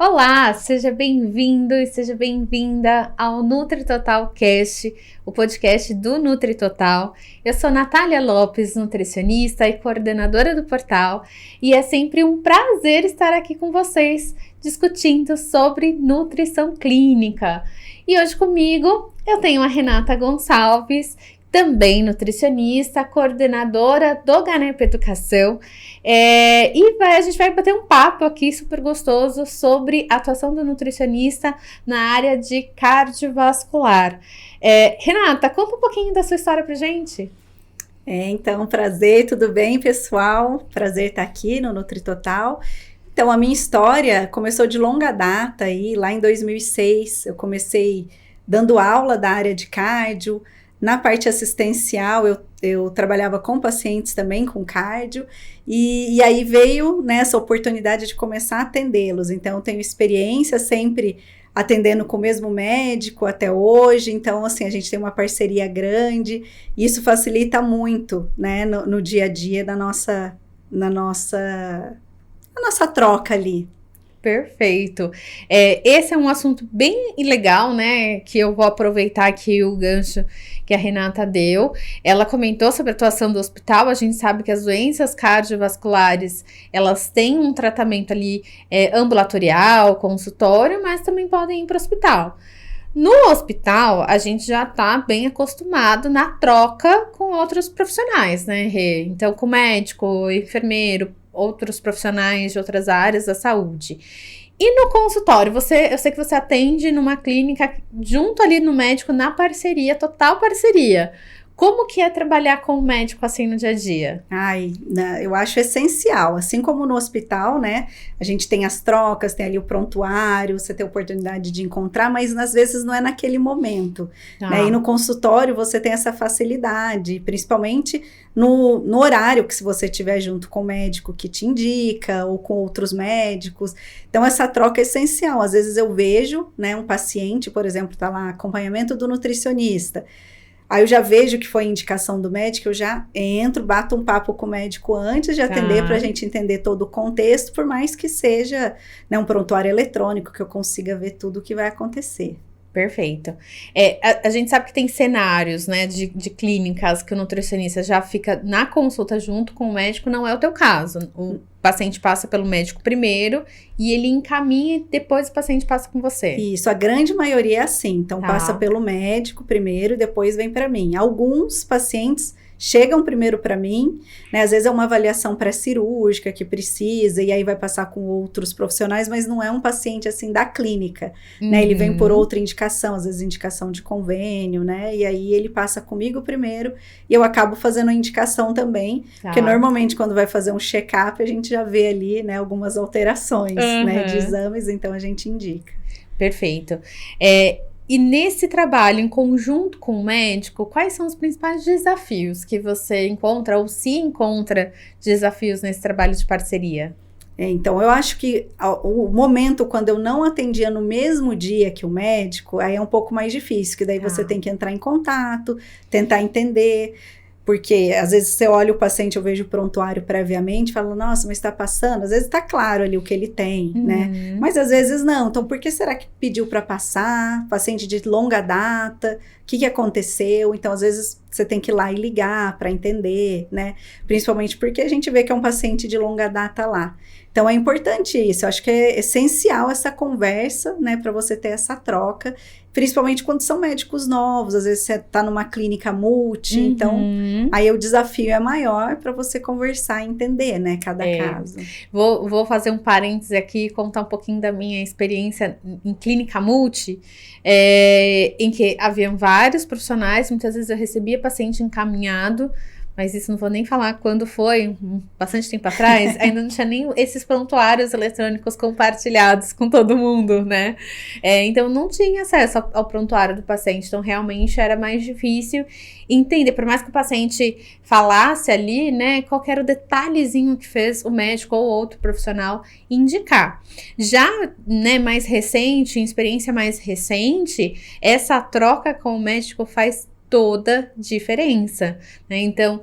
Olá, seja bem-vindo e seja bem-vinda ao Nutri Total Cast, o podcast do Nutri Total. Eu sou Natália Lopes, nutricionista e coordenadora do portal, e é sempre um prazer estar aqui com vocês discutindo sobre nutrição clínica. E hoje comigo eu tenho a Renata Gonçalves, também nutricionista, coordenadora do Ganep Educação, a gente vai bater um papo aqui super gostoso sobre a atuação do nutricionista na área de cardiovascular. Renata, conta um pouquinho da sua história pra gente. Então, prazer, tudo bem, pessoal? Prazer estar aqui no Nutri Total. Então, a minha história começou de longa data, aí, lá em 2006, eu comecei dando aula da área de cardio. Na parte assistencial, eu trabalhava com pacientes também, com cardio, e aí veio, né, essa oportunidade de começar a atendê-los. Então, eu tenho experiência sempre atendendo com o mesmo médico até hoje, então, assim, a gente tem uma parceria grande, e isso facilita muito, né, no dia a dia na nossa troca ali. Perfeito. Esse é um assunto bem legal, né, que eu vou aproveitar aqui o gancho que a Renata deu. Ela comentou sobre a atuação do hospital. A gente sabe que as doenças cardiovasculares, elas têm um tratamento ali ambulatorial, consultório, mas também podem ir para o hospital. No hospital, a gente já está bem acostumado na troca com outros profissionais, né, Rê? Então, com médico, enfermeiro, outros profissionais de outras áreas da saúde. E no consultório, eu sei que você atende numa clínica junto ali no médico, na parceria, total parceria. Como que é trabalhar com o médico assim no dia a dia? Eu acho essencial, assim como no hospital, né, a gente tem as trocas, tem ali o prontuário, você tem a oportunidade de encontrar, mas às vezes não é naquele momento, né, e no consultório você tem essa facilidade, principalmente no horário que se você estiver junto com o médico que te indica, ou com outros médicos, então essa troca é essencial. Às vezes eu vejo, né, um paciente, por exemplo, tá lá, acompanhamento do nutricionista, aí eu já vejo que foi indicação do médico, eu já entro, bato um papo com o médico antes de atender, para a gente entender todo o contexto, por mais que seja, né, um prontuário eletrônico, que eu consiga ver tudo o que vai acontecer. Perfeito. A gente sabe que tem cenários, né, de clínicas que o nutricionista já fica na consulta junto com o médico, não é o teu caso. O paciente passa pelo médico primeiro e ele encaminha e depois o paciente passa com você. Isso, a grande maioria é assim. Então, passa pelo médico primeiro e depois vem para mim. Alguns pacientes chegam primeiro para mim, né? Às vezes é uma avaliação pré-cirúrgica que precisa, e aí vai passar com outros profissionais, mas não é um paciente assim da clínica, né? Ele vem por outra indicação, às vezes indicação de convênio, né? E aí ele passa comigo primeiro, e eu acabo fazendo a indicação também, porque normalmente quando vai fazer um check-up, a gente já vê ali, né, algumas alterações, né, de exames, então a gente indica. Perfeito. E nesse trabalho, em conjunto com o médico, quais são os principais desafios que você encontra, ou se encontra desafios nesse trabalho de parceria? Então, eu acho que o momento quando eu não atendia no mesmo dia que o médico, aí é um pouco mais difícil, que daí você tem que entrar em contato, tentar entender. Porque às vezes você olha o paciente, eu vejo o prontuário previamente, falo, nossa, mas está passando? Às vezes está claro ali o que ele tem, né? Mas às vezes não. Então, por que será que pediu para passar? Paciente de longa data, o que aconteceu? Então, às vezes você tem que ir lá e ligar para entender, né? Principalmente porque a gente vê que é um paciente de longa data lá. Então, é importante isso. Eu acho que é essencial essa conversa, né? Para você ter essa troca. Principalmente quando são médicos novos, às vezes você está numa clínica multi, então aí o desafio é maior para você conversar e entender, né, cada caso. Vou fazer um parêntese aqui e contar um pouquinho da minha experiência em clínica multi, em que haviam vários profissionais, muitas vezes eu recebia paciente encaminhado, mas isso não vou nem falar quando foi, bastante tempo atrás, ainda não tinha nem esses prontuários eletrônicos compartilhados com todo mundo, né? Então, não tinha acesso ao prontuário do paciente, então realmente era mais difícil entender, por mais que o paciente falasse ali, né, qual era o detalhezinho que fez o médico ou outro profissional indicar. Já, né, mais recente, em experiência mais recente, essa troca com o médico faz toda diferença, né? Então,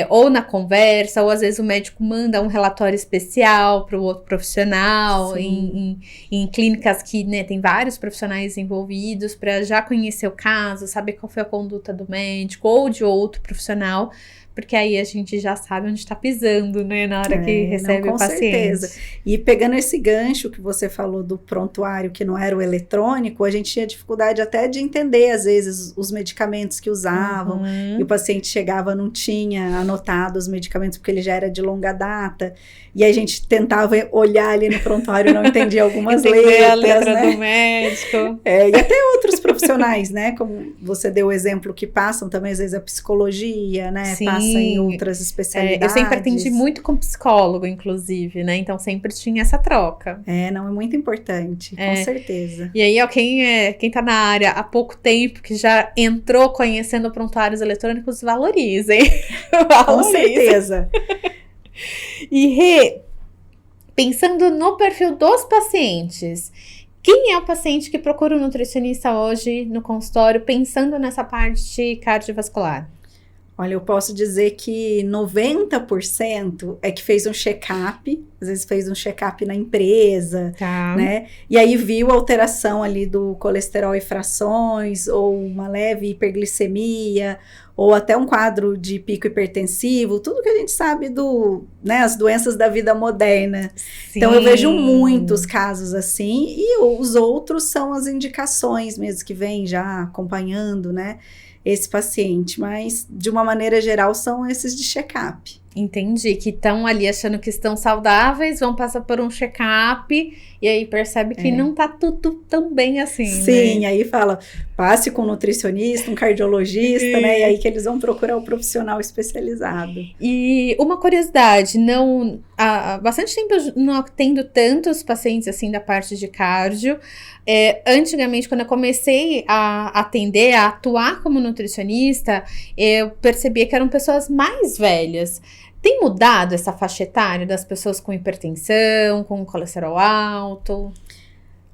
ou na conversa, ou às vezes o médico manda um relatório especial para o outro profissional, em clínicas que, né, tem vários profissionais envolvidos, para já conhecer o caso, saber qual foi a conduta do médico ou de outro profissional, porque aí a gente já sabe onde está pisando, né, na hora que recebe o paciente. Com certeza. E pegando esse gancho que você falou do prontuário, que não era o eletrônico, a gente tinha dificuldade até de entender, às vezes, os medicamentos que usavam, e o paciente chegava, não tinha anotado os medicamentos, porque ele já era de longa data, e aí a gente tentava olhar ali no prontuário e não entendia algumas letras, a letra, né? do médico. E até outros profissionais, né, como você deu o exemplo, que passam também, às vezes, a psicologia, né, Sim. em outras especialidades. Eu sempre atendi muito com psicólogo, inclusive, né? Então sempre tinha essa troca. Não, é muito importante, com certeza. E aí, ó, quem tá na área há pouco tempo, que já entrou conhecendo prontuários eletrônicos, valorizem. Com certeza. E Rê, pensando no perfil dos pacientes, quem é o paciente que procura um nutricionista hoje no consultório, pensando nessa parte cardiovascular? Olha, eu posso dizer que 90% é que fez um check-up, às vezes fez um check-up na empresa, né? E aí viu a alteração ali do colesterol e frações, ou uma leve hiperglicemia, ou até um quadro de pico hipertensivo, tudo que a gente sabe né, as doenças da vida moderna. Sim. Então, eu vejo muitos casos assim, e os outros são as indicações mesmo, que vêm já acompanhando, né, esse paciente, mas de uma maneira geral são esses de check-up. Entendi, que estão ali achando que estão saudáveis, vão passar por um check-up e aí percebe que não tá tudo tão bem assim. Sim, né? Aí fala, passe com um nutricionista, um cardiologista, né? E aí que eles vão procurar o profissional especializado. E uma curiosidade, há bastante tempo eu não atendo tantos pacientes assim da parte de cardio. Antigamente, quando eu comecei a atender, a atuar como nutricionista, eu percebia que eram pessoas mais velhas. Tem mudado essa faixa etária das pessoas com hipertensão, com colesterol alto?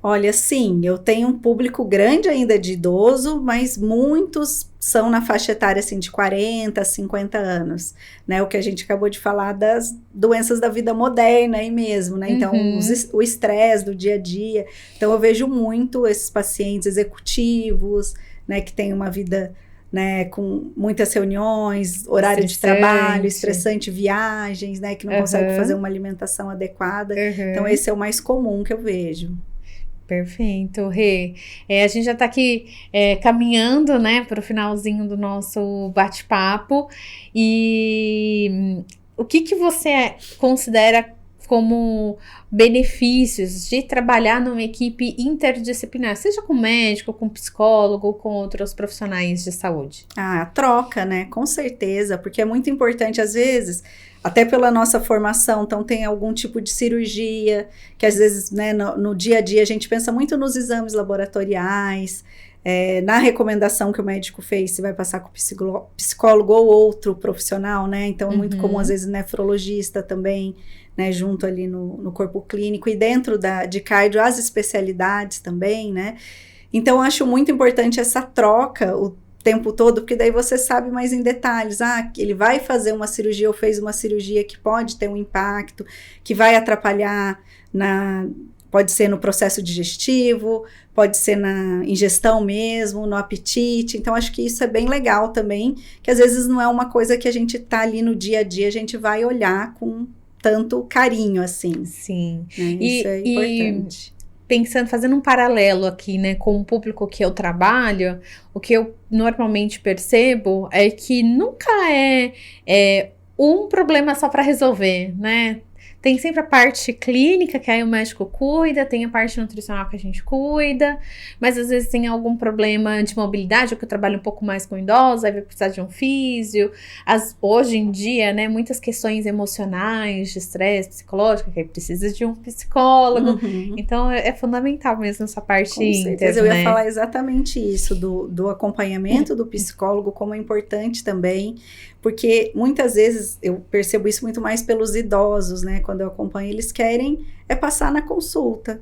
Olha, sim, eu tenho um público grande ainda de idoso, mas muitos são na faixa etária assim, de 40, 50 anos, né? O que a gente acabou de falar das doenças da vida moderna aí mesmo, né? Então, o estresse do dia a dia. Então, eu vejo muito esses pacientes executivos, né? Que têm uma vida, né, com muitas reuniões, horário de trabalho, estressante, viagens, né? Que não consegue fazer uma alimentação adequada. Então, esse é o mais comum que eu vejo. Perfeito, Rê. A gente já tá aqui caminhando, né, para o finalzinho do nosso bate-papo. E o que você considera como benefícios de trabalhar numa equipe interdisciplinar, seja com médico, com psicólogo, com outros profissionais de saúde? A troca, né? Com certeza, porque é muito importante, às vezes, até pela nossa formação, então tem algum tipo de cirurgia, que às vezes, né, no dia a dia a gente pensa muito nos exames laboratoriais, na recomendação que o médico fez, se vai passar com psicólogo ou outro profissional, né? Então é muito comum, às vezes, nefrologista também, né, junto ali no corpo clínico, e dentro de cardio, as especialidades também, né? Então, eu acho muito importante essa troca o tempo todo, porque daí você sabe mais em detalhes, ele vai fazer uma cirurgia ou fez uma cirurgia que pode ter um impacto, que vai atrapalhar pode ser no processo digestivo, pode ser na ingestão mesmo, no apetite. Então, acho que isso é bem legal também, que às vezes não é uma coisa que a gente tá ali no dia a dia, a gente vai olhar com tanto carinho, assim. Sim. Né? Isso é importante. Fazendo um paralelo aqui, né, com o público que eu trabalho, o que eu normalmente percebo é que nunca é um problema só para resolver, né? Tem sempre a parte clínica, que aí o médico cuida, tem a parte nutricional que a gente cuida, mas às vezes tem algum problema de mobilidade, porque eu trabalho um pouco mais com idosos, aí vai precisar de um físio. Hoje em dia, né, muitas questões emocionais, de estresse psicológico, que aí precisa de um psicólogo. Então, é fundamental mesmo essa parte com certeza, eu ia falar exatamente isso, do acompanhamento do psicólogo, como é importante também, porque muitas vezes eu percebo isso muito mais pelos idosos, né? Quando eu acompanho, eles querem passar na consulta.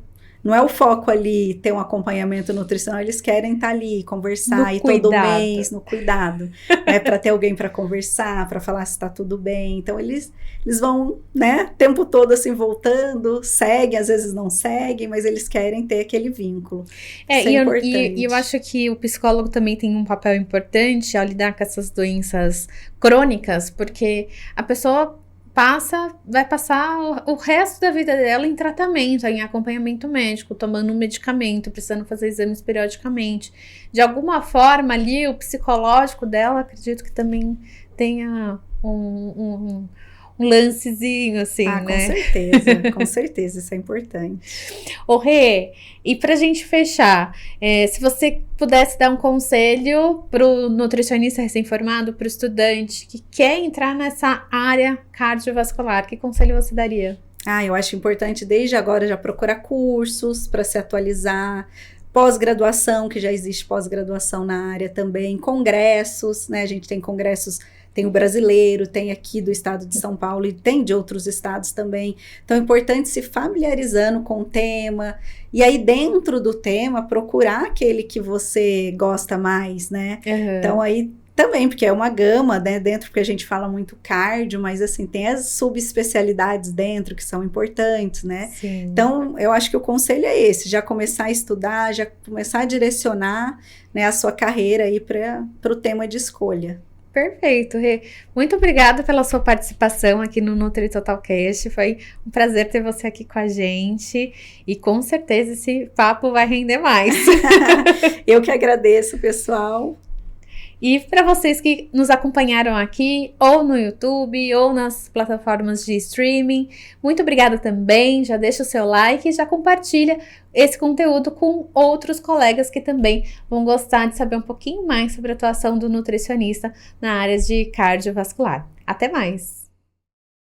não é o foco ali ter um acompanhamento nutricional, eles querem estar ali, conversar, e todo mês, no cuidado, né, para ter alguém para conversar, para falar se está tudo bem. Então, eles vão, né, o tempo todo assim, voltando, seguem, às vezes não seguem, mas eles querem ter aquele vínculo. Isso é importante. E eu acho que o psicólogo também tem um papel importante ao lidar com essas doenças crônicas, porque a pessoa vai passar o resto da vida dela em tratamento, em acompanhamento médico, tomando um medicamento, precisando fazer exames periodicamente. De alguma forma ali, o psicológico dela, acredito que também tenha um lancezinho, assim, né? Com certeza, isso é importante. Ô, Rê, e pra gente fechar, se você pudesse dar um conselho pro nutricionista recém-formado, pro estudante que quer entrar nessa área cardiovascular, que conselho você daria? Eu acho importante desde agora já procurar cursos para se atualizar, pós-graduação, que já existe pós-graduação na área também, congressos, né? A gente tem congressos, tem o brasileiro, tem aqui do estado de São Paulo e tem de outros estados também. Então é importante se familiarizando com o tema e aí dentro do tema procurar aquele que você gosta mais, né? Uhum. Então aí também, porque é uma gama, né, dentro, porque a gente fala muito cardio, mas assim, tem as subespecialidades dentro que são importantes, né? Sim. Então, eu acho que o conselho é esse, já começar a estudar, já começar a direcionar, né, a sua carreira aí para o tema de escolha. Perfeito, Rê. Muito obrigada pela sua participação aqui no Nutri Totalcast. Foi um prazer ter você aqui com a gente e com certeza esse papo vai render mais. Eu que agradeço, pessoal. E para vocês que nos acompanharam aqui, ou no YouTube, ou nas plataformas de streaming, muito obrigada também. Já deixa o seu like e já compartilha esse conteúdo com outros colegas que também vão gostar de saber um pouquinho mais sobre a atuação do nutricionista na área de cardiovascular. Até mais!